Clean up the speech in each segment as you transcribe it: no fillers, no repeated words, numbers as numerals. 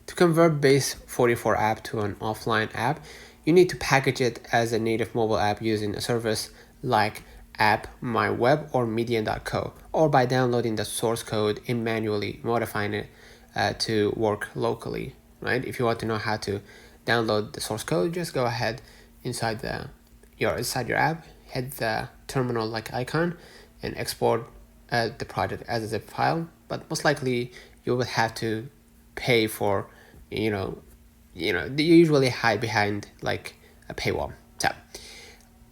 To convert Base44 app to an offline app, you need to package it as a native mobile app using a service like app, my web, or median.co, or by downloading the source code and manually modifying it to work locally, right? If you want to know how to download the source code, just go ahead inside your app, hit the terminal like icon, and export the project as a zip file. But most likely you will have to pay for, they usually hide behind like a paywall. So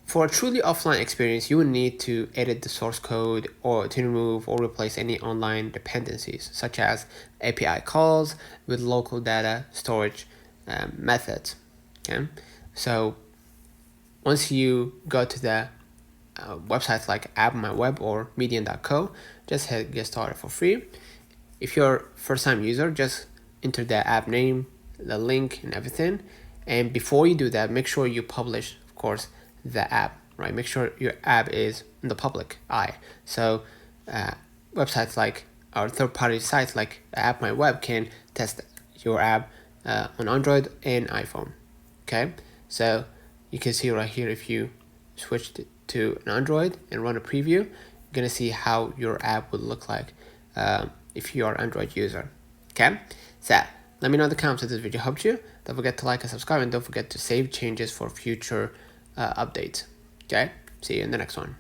for a truly offline experience, you will need to edit the source code or to remove or replace any online dependencies, such as API calls with local data storage methods. Okay, so once you go to the websites like app, my web, or median.co, just hit get started for free. If you're a first-time user, just enter the app name, the link, and everything. And before you do that, make sure you publish, of course, the app, right? Make sure your app is in the public eye. So websites like, or third-party sites like app my web can test your app on Android and iPhone. Okay, so you can see right here, if you switch to an Android and run a preview, you're gonna see how your app would look like if you are an Android user. Okay, so let me know in the comments if this video helped you. Don't forget to like and subscribe, and don't forget to save changes for future updates. Okay, see you in the next one.